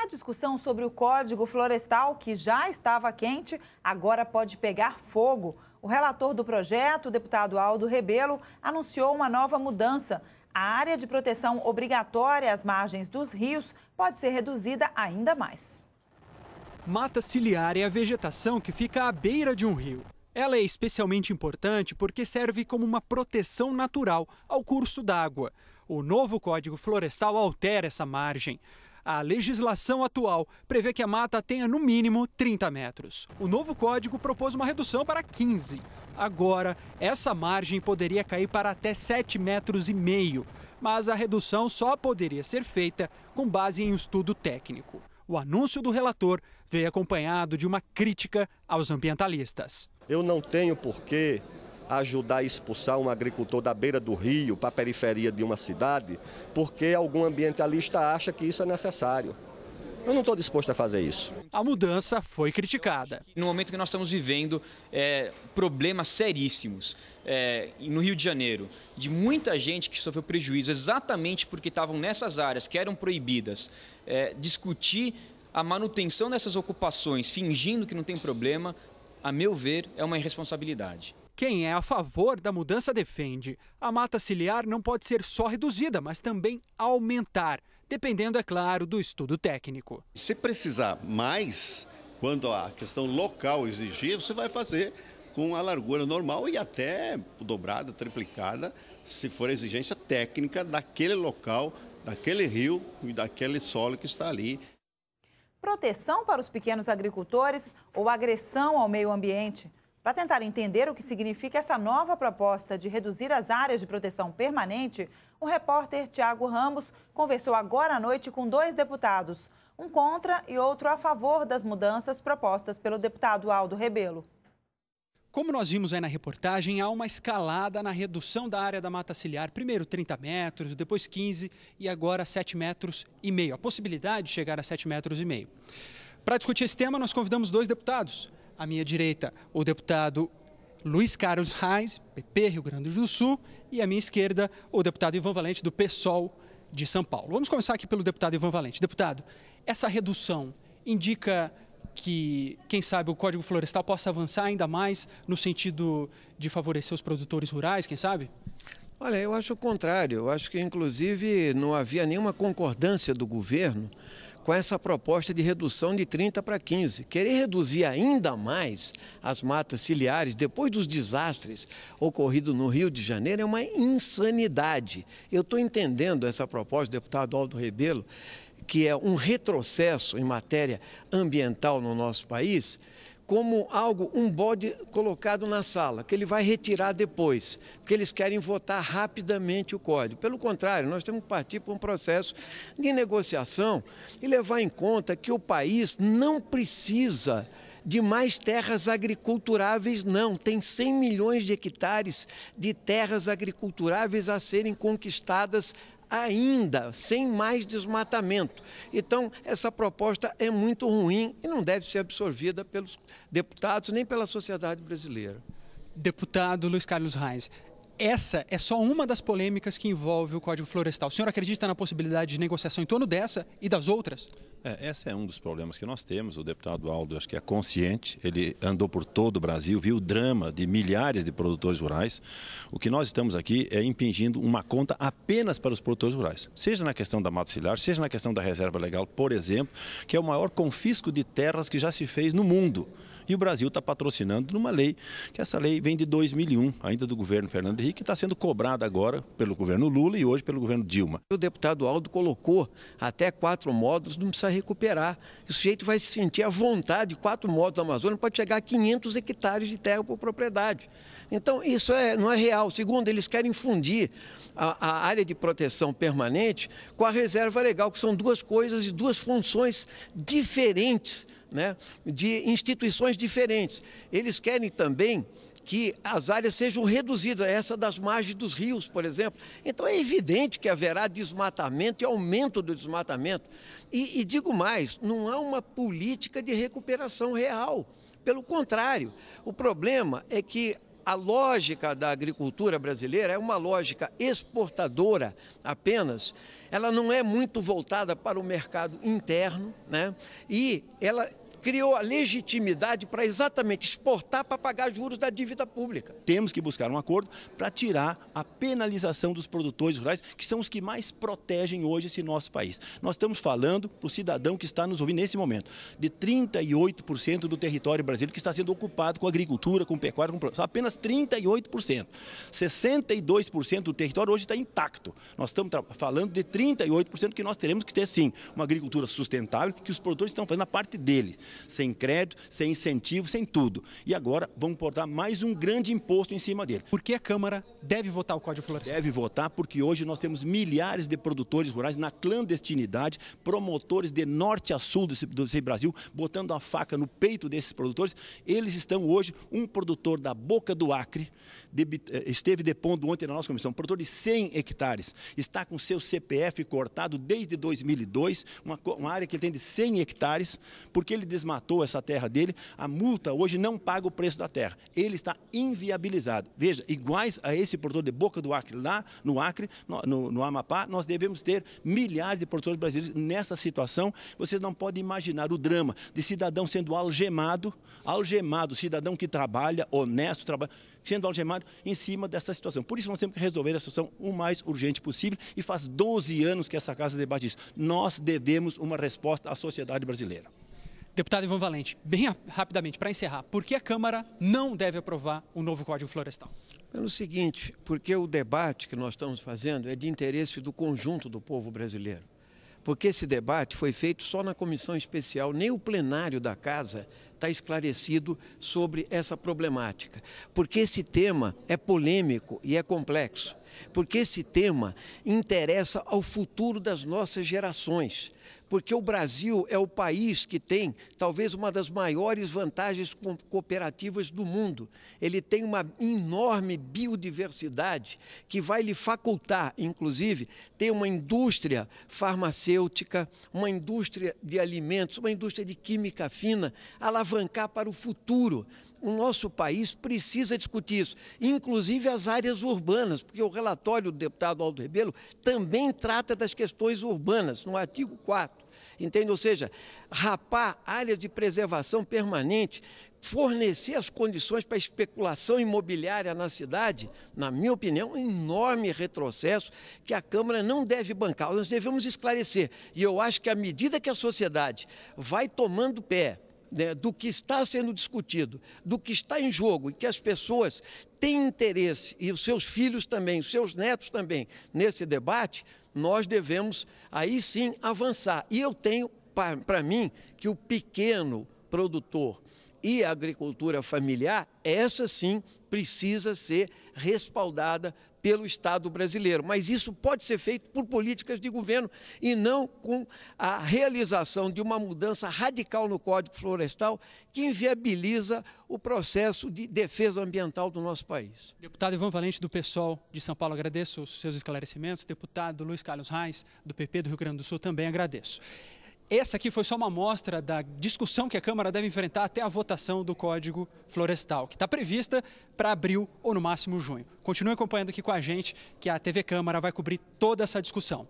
A discussão sobre o Código Florestal, que já estava quente, agora pode pegar fogo. O relator do projeto, o deputado Aldo Rebelo, anunciou uma nova mudança. A área de proteção obrigatória às margens dos rios pode ser reduzida ainda mais. Mata ciliar é a vegetação que fica à beira de um rio. Ela é especialmente importante porque serve como uma proteção natural ao curso d'água. O novo Código Florestal altera essa margem. A legislação atual prevê que a mata tenha no mínimo 30 metros. O novo código propôs uma redução para 15. Agora, essa margem poderia cair para até 7,5 metros. Mas a redução só poderia ser feita com base em um estudo técnico. O anúncio do relator veio acompanhado de uma crítica aos ambientalistas. Eu não tenho por que ajudar a expulsar um agricultor da beira do rio para a periferia de uma cidade, porque algum ambientalista acha que isso é necessário. Eu não estou disposto a fazer isso. A mudança foi criticada. No momento que nós estamos vivendo problemas seríssimos no Rio de Janeiro, de muita gente que sofreu prejuízo exatamente porque estavam nessas áreas que eram proibidas, discutir a manutenção dessas ocupações fingindo que não tem problema, a meu ver, é uma irresponsabilidade. Quem é a favor da mudança defende: a mata ciliar não pode ser só reduzida, mas também aumentar, dependendo, é claro, do estudo técnico. Se precisar mais, quando a questão local exigir, você vai fazer com a largura normal e até dobrada, triplicada, se for exigência técnica daquele local, daquele rio e daquele solo que está ali. Proteção para os pequenos agricultores ou agressão ao meio ambiente? Para tentar entender o que significa essa nova proposta de reduzir as áreas de proteção permanente, o repórter Tiago Ramos conversou agora à noite com 2 deputados, um contra e outro a favor das mudanças propostas pelo deputado Aldo Rebelo. Como nós vimos aí na reportagem, há uma escalada na redução da área da mata ciliar. Primeiro 30 metros, depois 15 e agora 7,5 metros. A possibilidade de chegar a 7,5 metros. Para discutir esse tema, nós convidamos 2 deputados. À minha direita, o deputado Luiz Carlos Reis, PP, Rio Grande do Sul, e à minha esquerda, o deputado Ivan Valente, do PSOL de São Paulo. Vamos começar aqui pelo deputado Ivan Valente. Deputado, essa redução indica que, quem sabe, o Código Florestal possa avançar ainda mais no sentido de favorecer os produtores rurais, quem sabe? Olha, eu acho o contrário. Eu acho que, inclusive, não havia nenhuma concordância do governo com essa proposta de redução de 30 para 15. Querer reduzir ainda mais as matas ciliares depois dos desastres ocorridos no Rio de Janeiro é uma insanidade. Eu estou entendendo essa proposta do deputado Aldo Rebelo, que é um retrocesso em matéria ambiental no nosso país, como um bode colocado na sala, que ele vai retirar depois, porque eles querem votar rapidamente o código. Pelo contrário, nós temos que partir para um processo de negociação e levar em conta que o país não precisa de mais terras agriculturáveis, não. Tem 100 milhões de hectares de terras agriculturáveis a serem conquistadas ainda, sem mais desmatamento. Então, essa proposta é muito ruim e não deve ser absorvida pelos deputados nem pela sociedade brasileira. Deputado Luiz Carlos Reis, essa é só uma das polêmicas que envolve o Código Florestal. O senhor acredita na possibilidade de negociação em torno dessa e das outras? Esse é um dos problemas que nós temos. O deputado Aldo, acho que é consciente, ele andou por todo o Brasil, viu o drama de milhares de produtores rurais. O que nós estamos aqui é impingindo uma conta apenas para os produtores rurais, seja na questão da mata ciliar, seja na questão da reserva legal, por exemplo, que é o maior confisco de terras que já se fez no mundo. E o Brasil está patrocinando numa lei, que essa lei vem de 2001, ainda do governo Fernando Henrique, que está sendo cobrada agora pelo governo Lula e hoje pelo governo Dilma. O deputado Aldo colocou até 4 módulos, não precisa recuperar. O sujeito vai se sentir à vontade, 4 módulos da Amazônia pode chegar a 500 hectares de terra por propriedade. Então, isso não é real. Segundo, eles querem fundir a área de proteção permanente com a reserva legal, que são 2 coisas e 2 funções diferentes, né, de instituições diferentes. Eles querem também que as áreas sejam reduzidas, essa das margens dos rios, por exemplo. Então é evidente que haverá desmatamento e aumento do desmatamento. E digo mais, não há uma política de recuperação real. Pelo contrário, o problema é que a lógica da agricultura brasileira é uma lógica exportadora apenas. Ela não é muito voltada para o mercado interno, né? E ela criou a legitimidade para exatamente exportar para pagar juros da dívida pública. Temos que buscar um acordo para tirar a penalização dos produtores rurais, que são os que mais protegem hoje esse nosso país. Nós estamos falando para o cidadão que está nos ouvindo nesse momento, de 38% do território brasileiro que está sendo ocupado com agricultura, com pecuária, com produção. Apenas 38%. 62% do território hoje está intacto. Nós estamos falando de 38% que nós teremos que ter, sim, uma agricultura sustentável, que os produtores estão fazendo a parte dele. Sem crédito, sem incentivo, sem tudo. E agora vamos botar mais um grande imposto em cima dele. Por que a Câmara deve votar o Código Florestal? Deve votar porque hoje nós temos milhares de produtores rurais na clandestinidade, promotores de norte a sul desse Brasil, botando a faca no peito desses produtores. Eles estão hoje, um produtor da Boca do Acre, esteve depondo ontem na nossa comissão, um produtor de 100 hectares, está com seu CPF cortado desde 2002, uma área que ele tem de 100 hectares, porque ele desmatou essa terra dele, a multa hoje não paga o preço da terra. Ele está inviabilizado. Veja, iguais a esse produtor de Boca do Acre, lá no Acre, no Amapá, nós devemos ter milhares de produtores brasileiros nessa situação. Vocês não podem imaginar o drama de cidadão sendo algemado, cidadão que trabalha, honesto, sendo algemado em cima dessa situação. Por isso nós temos que resolver essa situação o mais urgente possível e faz 12 anos que essa casa debate isso. Nós devemos uma resposta à sociedade brasileira. Deputado Ivan Valente, bem rapidamente, para encerrar, por que a Câmara não deve aprovar o novo Código Florestal? Pelo seguinte, porque o debate que nós estamos fazendo é de interesse do conjunto do povo brasileiro. Porque esse debate foi feito só na comissão especial, nem o plenário da Casa está esclarecido sobre essa problemática. Porque esse tema é polêmico e é complexo. Porque esse tema interessa ao futuro das nossas gerações. Porque o Brasil é o país que tem talvez uma das maiores vantagens cooperativas do mundo. Ele tem uma enorme biodiversidade que vai lhe facultar, inclusive, ter uma indústria farmacêutica, uma indústria de alimentos, uma indústria de química fina, alavancar para o futuro. O nosso país precisa discutir isso, inclusive as áreas urbanas, porque o relatório do deputado Aldo Rebelo também trata das questões urbanas, no artigo 4º, entende? Ou seja, rapar áreas de preservação permanente, fornecer as condições para a especulação imobiliária na cidade, na minha opinião, um enorme retrocesso que a Câmara não deve bancar. Nós devemos esclarecer, e eu acho que à medida que a sociedade vai tomando pé, né, do que está sendo discutido, do que está em jogo e que as pessoas têm interesse, e os seus filhos também, os seus netos também, nesse debate, nós devemos aí sim avançar. E eu tenho para mim que o pequeno produtor e a agricultura familiar, essa sim precisa ser respaldada pelo Estado brasileiro. Mas isso pode ser feito por políticas de governo e não com a realização de uma mudança radical no Código Florestal que inviabiliza o processo de defesa ambiental do nosso país. Deputado Ivan Valente, do PSOL de São Paulo, agradeço os seus esclarecimentos. Deputado Luiz Carlos Reis, do PP do Rio Grande do Sul, também agradeço. Essa aqui foi só uma amostra da discussão que a Câmara deve enfrentar até a votação do Código Florestal, que está prevista para abril ou no máximo junho. Continue acompanhando aqui com a gente, que a TV Câmara vai cobrir toda essa discussão.